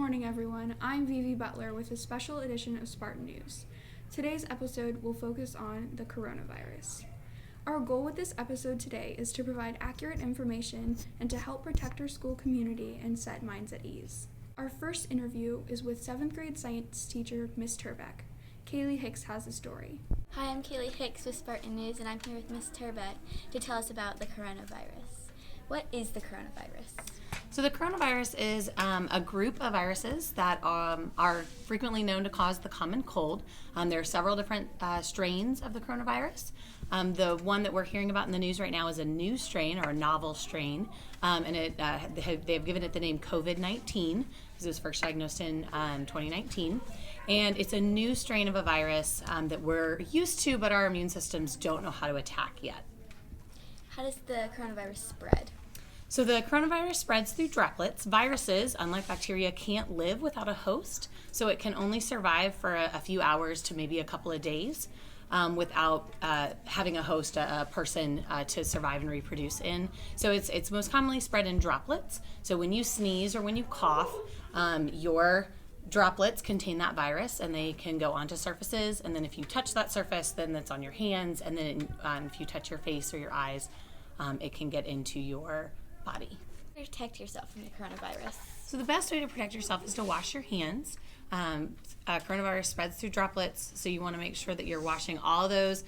morning, everyone. I'm Vivi Butler with a special edition of Spartan News. Today's episode will focus on the coronavirus. Our goal with this episode today is to provide accurate information and to help protect our school community and set minds at ease. Our first interview is with 7th grade science teacher Miss Turbeck. Kaylee Hicks has the story. Hi, I'm Kaylee Hicks with Spartan News, and I'm here with Miss Turbeck to tell us about the coronavirus. What is the coronavirus? So the coronavirus is a group of viruses that are frequently known to cause the common cold. There are several different strains of the coronavirus. The one that we're hearing about in the news right now is a new strain or a novel strain, and they've given it the name COVID-19 because it was first diagnosed in 2019. And it's a new strain of a virus that we're used to, but our immune systems don't know how to attack yet. How does the coronavirus spread? So the coronavirus spreads through droplets. Viruses, unlike bacteria, can't live without a host, so it can only survive for a few hours to maybe a couple of days without having a host, a person to survive and reproduce in. So it's most commonly spread in droplets. So when you sneeze or when you cough, your droplets contain that virus, and they can go onto surfaces, and then if you touch that surface, then that's on your hands, and then if you touch your face or your eyes, it can get into your body. Protect yourself from the coronavirus. So the best way to protect yourself is to wash your hands. Coronavirus spreads through droplets, so you want to make sure that you're washing all those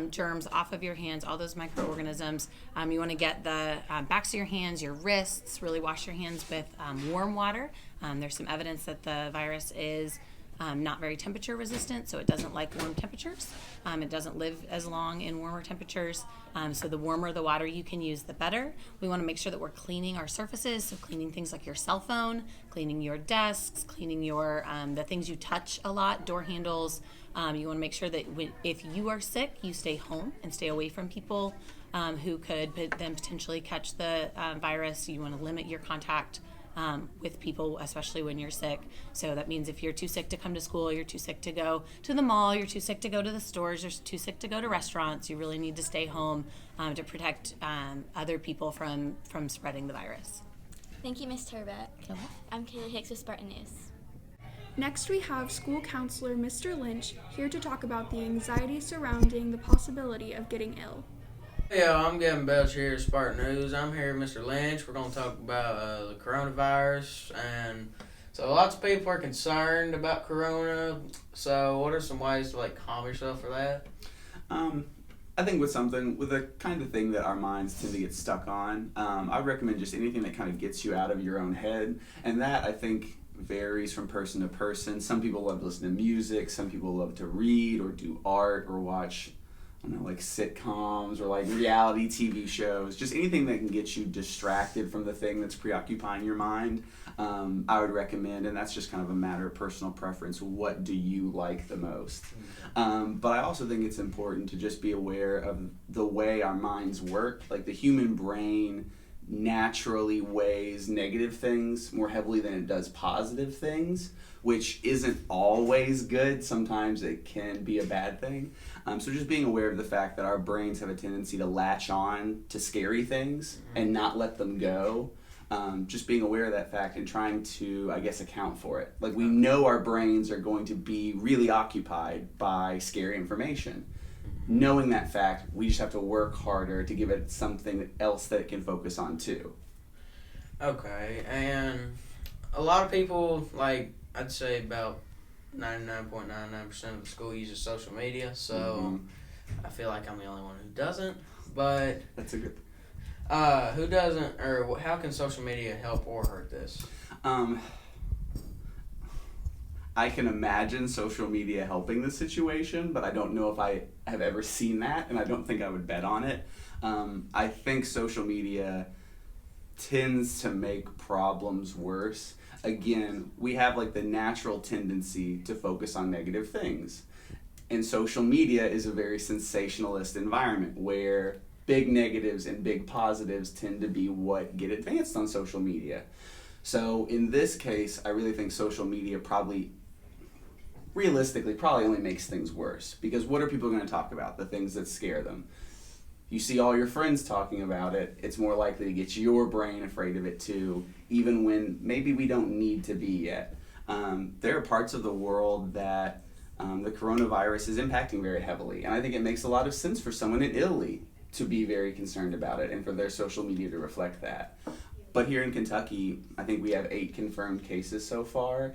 germs off of your hands, all those microorganisms. You want to get the backs of your hands, your wrists, really wash your hands with warm water. There's some evidence that the virus is not very temperature resistant, so it doesn't like warm temperatures. It doesn't live as long in warmer temperatures, so the warmer the water you can use, the better. We want to make sure that we're cleaning our surfaces, so cleaning things like your cell phone, cleaning your desks, cleaning your the things you touch a lot, door handles. You want to make sure that if you are sick, you stay home and stay away from people who could then potentially catch the virus. You want to limit your contact with people, especially when you're sick. So that means if you're too sick to come to school, you're too sick to go to the mall, you're too sick to go to the stores, you're too sick to go to restaurants, you really need to stay home to protect other people from spreading the virus. Thank you, Ms. Turbeck. I'm Kaylee Hicks with Spartan News. Next, we have school counselor Mr. Lynch here to talk about the anxiety surrounding the possibility of getting ill. Hey, y'all, I'm Gavin Belch here at Spartan News. I'm here with Mr. Lynch. We're going to talk about the coronavirus. And so lots of people are concerned about corona. So what are some ways to calm yourself for that? I think with the kind of thing that our minds tend to get stuck on, I would recommend just anything that kind of gets you out of your own head. And that, I think, varies from person to person. Some people love to listen to music. Some people love to read or do art or watch sitcoms or reality TV shows, just anything that can get you distracted from the thing that's preoccupying your mind. I would recommend, and that's just kind of a matter of personal preference, what do you like the most? But I also think it's important to just be aware of the way our minds work. The human brain naturally weighs negative things more heavily than it does positive things, which isn't always good. Sometimes it can be a bad thing. So just being aware of the fact that our brains have a tendency to latch on to scary things and not let them go. Just being aware of that fact and trying to, account for it. We know our brains are going to be really occupied by scary information. Knowing that fact, we just have to work harder to give it something else that it can focus on too. Okay, and a lot of people, I'd say about 99.99% of the school uses social media, so I feel like I'm the only one who doesn't, but that's a good who doesn't, or how can social media help or hurt this? I can imagine social media helping the situation, but I don't know if I have ever seen that, and I don't think I would bet on it. I think social media tends to make problems worse. Again, we have the natural tendency to focus on negative things. And social media is a very sensationalist environment where big negatives and big positives tend to be what get advanced on social media. So in this case, I really think social media realistically probably only makes things worse, because what are people going to talk about? The things that scare them. You see all your friends talking about it, it's more likely to get your brain afraid of it too, even when maybe we don't need to be yet. There are parts of the world that the coronavirus is impacting very heavily, and I think it makes a lot of sense for someone in Italy to be very concerned about it and for their social media to reflect that. But here in Kentucky, I think we have 8 confirmed cases so far.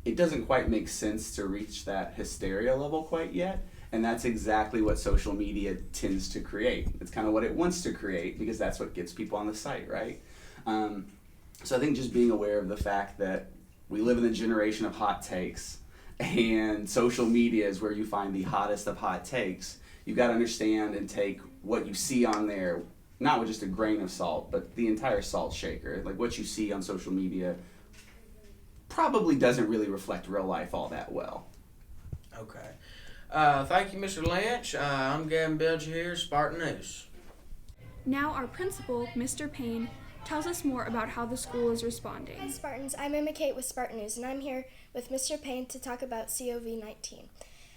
It doesn't quite make sense to reach that hysteria level quite yet, and that's exactly what social media tends to create. It's kind of what it wants to create because that's what gets people on the site, right? So I think just being aware of the fact that we live in a generation of hot takes, and social media is where you find the hottest of hot takes. You've got to understand and take what you see on there, not with just a grain of salt, but the entire salt shaker. Like what you see on social media probably doesn't really reflect real life all that well. Okay. Thank you, Mr. Lynch. I'm Gavin Belcher here, Spartan News. Now our principal, Mr. Payne, tells us more about how the school is responding. Hi Spartans, I'm Emma Kate with Spartan News, and I'm here with Mr. Payne to talk about COVID-19.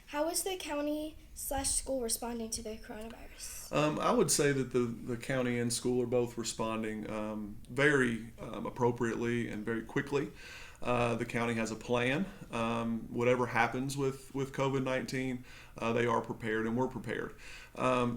How is the county/school responding to the coronavirus? I would say that the county and school are both responding very appropriately and very quickly. The county has a plan. Whatever happens with COVID-19, they are prepared and we're prepared.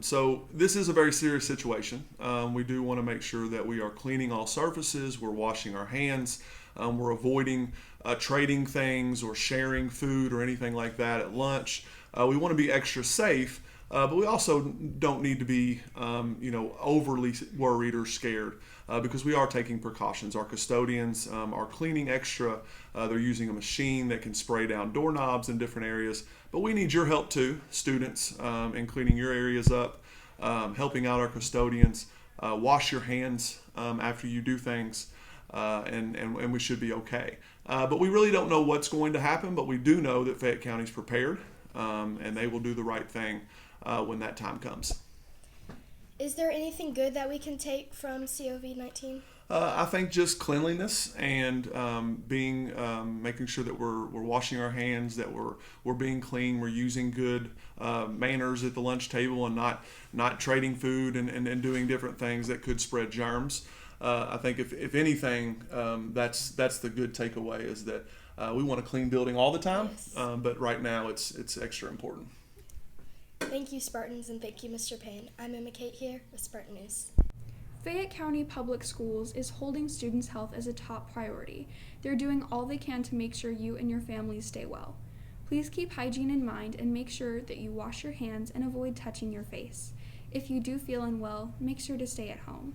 So this is a very serious situation. We do want to make sure that we are cleaning all surfaces, we're washing our hands, we're avoiding trading things or sharing food or anything like that at lunch. We want to be extra safe, but we also don't need to be overly worried or scared because we are taking precautions. Our custodians are cleaning extra. They're using a machine that can spray down doorknobs in different areas. But we need your help too, students, in cleaning your areas up, helping out our custodians. Wash your hands after you do things, and we should be okay. But we really don't know what's going to happen, but we do know that Fayette County's prepared, and they will do the right thing when that time comes. Is there anything good that we can take from COVID-19? I think just cleanliness and making sure that we're washing our hands, that we're being clean, we're using good manners at the lunch table, and not trading food and doing different things that could spread germs. I think if anything, that's the good takeaway is that we want a clean building all the time, Yes. but right now it's extra important. Thank you, Spartans, and thank you, Mr. Payne. I'm Emma Kate here with Spartan News. Fayette County Public Schools is holding students' health as a top priority. They're doing all they can to make sure you and your families stay well. Please keep hygiene in mind and make sure that you wash your hands and avoid touching your face. If you do feel unwell, make sure to stay at home.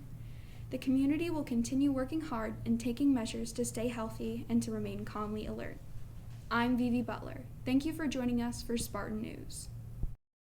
The community will continue working hard and taking measures to stay healthy and to remain calmly alert. I'm Vivi Butler. Thank you for joining us for Spartan News.